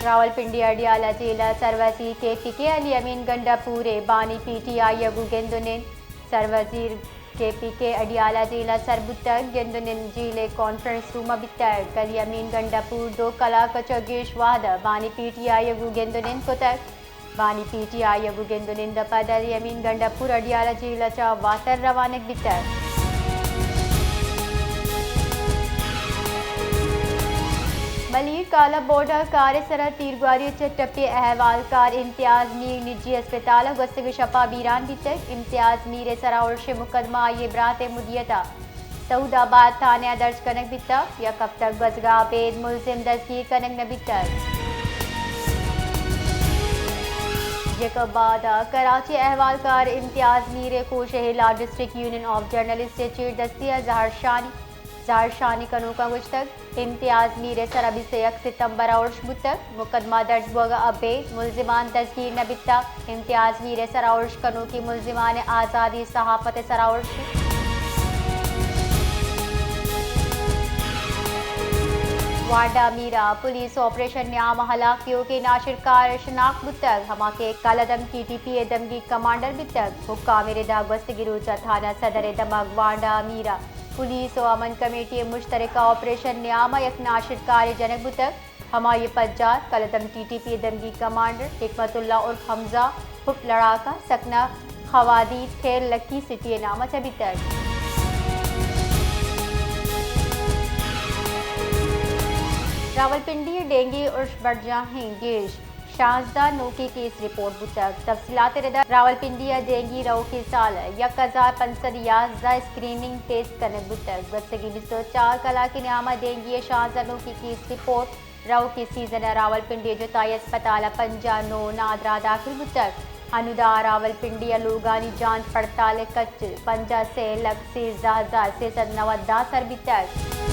रावलपिंडी अडियाला जिला सरवजीर KPK अली अमीन गंडापुरे बानी PTI यगु गेंदुनिन सरवजीर KPK Adiala जिला सरबुतक गेंदुनिन जिले कॉन्फ्रेंस रूम बितक अली अमीन गंडापुर दो कला कचगेश वाद बानी PTI यगु गेंदुनिन कुतक बानी PTI यगु गेंदुनिन दपद अली अमीन गंडापुर अडियाला जिला चा वातर रवानक बितक मलीर काला बॉर्डर कार्यसरा तीरगवारी टप्पे अहवालकार इम्तियाज मीर निजी अस्पताल गस्तग शपा बीरान बितक इम्तियाज मीर सराउर्श मुकदमा ये ब्रात मुदियता सऊदाबाद थाने दर्ज कनक बितक या कब तक गजगा बेद मुलजिम दस्तगीर कनक न बितक यकबादा कराची अहवालकार इम्तियाज मीर को Shahla district union of journalist चीर दस्तिया जहर शानी कनू का कुछ तक इम्तियाज मीर सरबी से 1 सितंबर और तक मुकदमा दर्ज होगा अबे मुलजिमान तस्कीर न बिता इम्तियाज मीर सराउर्श कनू की मुलजिमान आज़ादी सहाफत सराउर्श वाडा मीरा पुलिस ऑपरेशन न्याम हलाकियों के नाशिरकार शनाख्त बुतक हमाके कालादम की TPA दमगी कमांडर बितक हुक्काम रिदा गस्तगिरूचा थाना सदर दमग वाडा मीरा पुलिस और अमन कमेटी मुश्तरका ऑपरेशन न्यामा एक नाशिरकार जनक बुतक हमाये पज्जार कलदम TTP दमगी कमांडर हिकमतुल्ला और हमजा हुप लड़ाका सकना खवादी खेल लक्की सिटी नामा चबी तक रावलपिंडी डेंगी और बरजाही गेश शाहजदा नोकी केस रिपोर्ट बुतक तफसीलात रदा रावलपिंडी डेंगी रो के साल 1511 स्क्रीनिंग टेस्ट करने बुतक गस्तगी 4 कला की नामा डेंगी शाहजदा नोकी केस रिपोर्ट रो के सीजन रावलपिंडी जुताई अस्पताल पंजा नो नादरा दाखिल बुतक अनुदा रावलपिंडी लोगानी जांच पड़ताल कच पंजा से लग से ज़ाजा से 90 सर बितक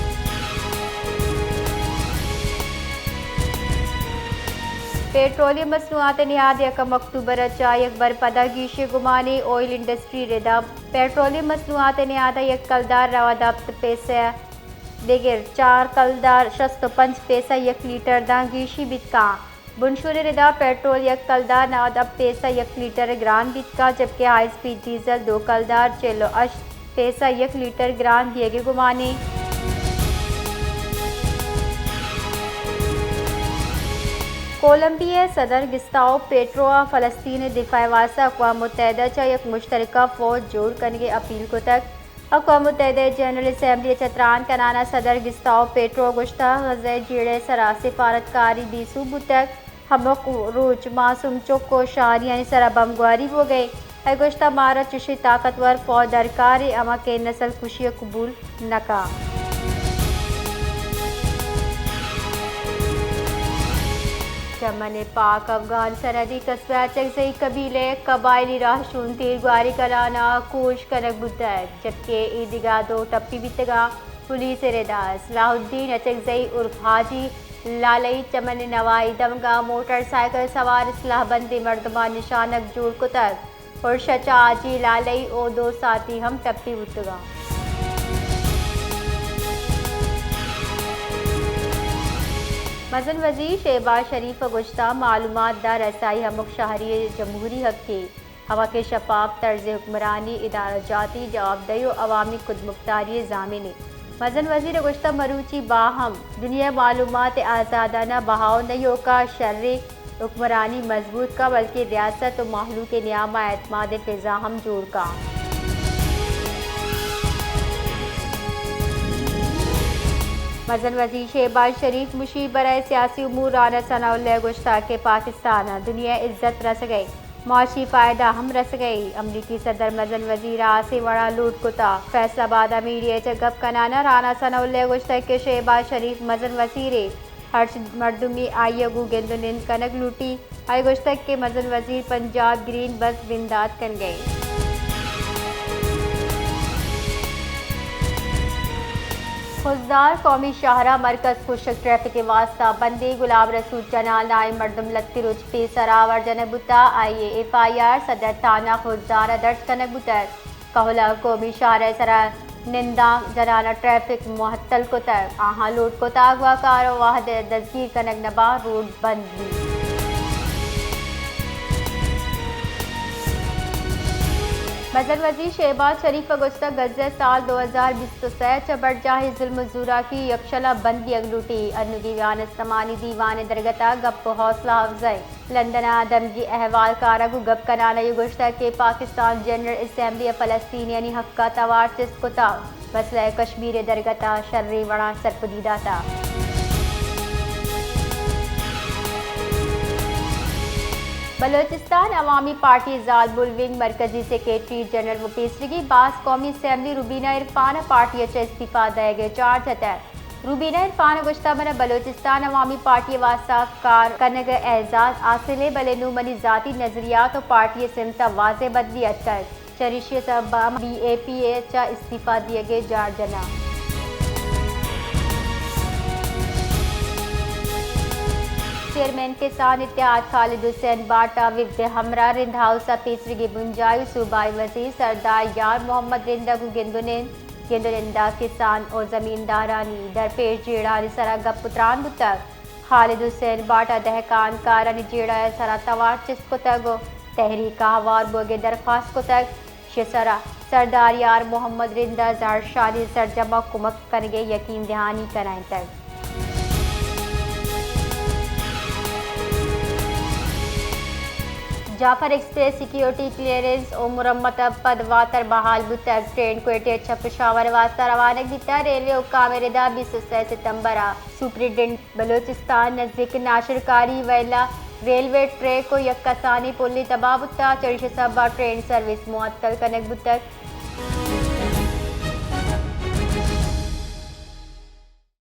पेट्रोलियम मसनूआत निहाद 1 अक्टूबर एक बरपदा गीशे गुमानी ऑयल इंडस्ट्री रेदा पेट्रोलियम मसनूआत निहाद 1 कलदार रवादाब्त पैसा दिगर 4 कलदार 65 पैसा 1 लीटर दा गीशी बितका बुनशुर रेदा पेट्रोल 1 कलदार नवादाब पैसा 1 लीटर ग्रान बितका जबकि हाई स्पीड डीजल 2 कलदार 8 पैसा 1 लीटर ग्रान दिए गुमानी कोलंबिया सदर गिस्ताओ पेट्रो फ़लस्तीन दिफा वास्ता अक़वाम मुत्तहिदा चा एक मुश्तरका फ़ौज जोड़ करने की अपील को तक अक़वाम मुत्तहिदा जनरल असम्बली चतरान कनाना सदर गिस्ताओ पेट्रो गुश्ता गज़े जीड़े सरा सिफारतकारी बीसू बुतक हमक रोज मासूम चौको शार यानी सरा बमगवारी हो गए गुश्ता मारा चुशी ताकतवर फ़ौज दरकार अमा के नस्ल खुशी कबूल नका चमन पाक अफगान सरहदी कस्बा चकसई कबीले कबायली राहशून तीरगवारी कराना कोश कनक बुतक जबकि ईदगा 2 टप्पी बितगा पुलिस रेदा सलाहुद्दीन अचकजई उर्फ हाजी लालई चमन नवाई दमगा मोटरसाइकिल सवार सलाहबंदी मर्दमा निशानक जोड़ कुतक और शचा आजी लालई और 2 साथी हम टप्पी बुतगा मज़न वज़ीर शहबाज शरीफ गुश्ता मालूमात दार रसाई हमुक शहरी जमहूरी हक के हवा के शफाफ तर्ज हुक्मरानी इदारा जाती जवाबदेही और अवामी खुद मुख्तारी ज़ामिन मज़न वज़ीर गुश्ता मरूची बाहम दुनिया मालूमात आज़ादाना बहाव नहीं होगा शर्री हुक्मरानी मजबूत का बल्कि रियासत और माहलू के नियामा एतमाद फ़िज़ा हम जोड़ का मज़न वज़ीर शहबाज शरीफ मुशीर बराए सियासी उमूर राना सनाउल्लाह गुश्ता के पाकिस्तान दुनिया इज्जत रस गई माशी फ़ायदा हम रस गई अमरीकी सदर मज़न वज़ीर से वड़ा लूट कुता फैसलाबाद मीडिया जगब कनाना राना सनाउल्लाह गुश्ता के शहबाज शरीफ मज़न वज़ीर हर्ष मरदुमी आयगू गेंदुनिन कनक लूटी आई गुश्ता के मज़न वज़ीर पंजाब ग्रीन बस बिंदात कर गई खुजदार कौमी शाहरा मरकज खुशक ट्रैफिक वास्ता बंदी गुलाब रसूल जना नाई मर्दम लत्ती रुच पे सरावर जनक बुता आइए FIR सदर थाना खुजदार दर्ज कनक बुतर कहला कौमी शाहरा सरा निंदा जनाना ट्रैफिक मुहत्तल को तक आहा लोड को तागवा कारो वाहद दजगीर कनक नबा रोड बंद भी। मजर वजीर शहबाज शरीफ अगुस्ता गज़े साल 2023 चबड़ जाहि जुल्म ज़ूरा की यकशला बंदी अगलूटी अनुगीवान इस्तेमाली दीवान दरगता गप हौसला अफजाई लंदन आदमगी अहवाल कारगु गप कनाना युगुश्ता के पाकिस्तान जनरल असम्बली फ़लस्तीनी हक्का तवार चिस्कुता मसला कश्मीर दरगता शर्री वड़ा सरपदीदा था। बलोचिस्तान अवामी पार्टी ज़ालबुल विंग मरकजी सेक्रेटरी जनरल वपेसरगी बास कौमी असम्बली रुबीना इरफान पार्टी इस्तीफ़ा दे चार्ज है। रुबीना इरफान गुश्ता बना बलोचिस्तान अवामी पार्टी वास्ता कार कनग एजाज हासिल बलेनू मनी ज़ाती नजरियात और पार्टी सिमता वाजे बदली अतर चरिशे सबा BAPA इस्तीफ़ा दिए गए जारजना। चेयरमैन किसान इत्तेहाद खालिद हुसैन बाटा विद हमरा रिंद हाउस पेसरगी बुंजाई सूबाई वजीर सरदार यार मोहम्मद रिंदा को गिंदुनिंदा किसान और जमींदारानी दरपेश जेड़ा सरा गपुत्रान बुतक खालिद हुसैन बाटा दहकान कारानी जेड़ा सरा तवार चिस्को तगो तहरीक हवार बोगे दरख्वास्त को तक शेसरा सरदार यार मोहम्मद रिंदा जार शादी सरजमा कुमक करगे यकीन दहानी कराएं तक। जाफर एक्सप्रेस सिक्योरिटी क्लियरेंस और मुरम्मत पदवातर बहाल बुतक ट्रेन क्वेटे पेशावर वास्ता रवानगी दिता रेलवे हुक्काम रिदा 26 सितंबर सुप्रिटेंडेंट बलोचिस्तान नजदीक नाशरकारी वैला रेलवे ट्रैक को यक्कासानी पुली तबाह बुता चरिश सबा ट्रेन सर्विस मुअत्तल कनक बुतक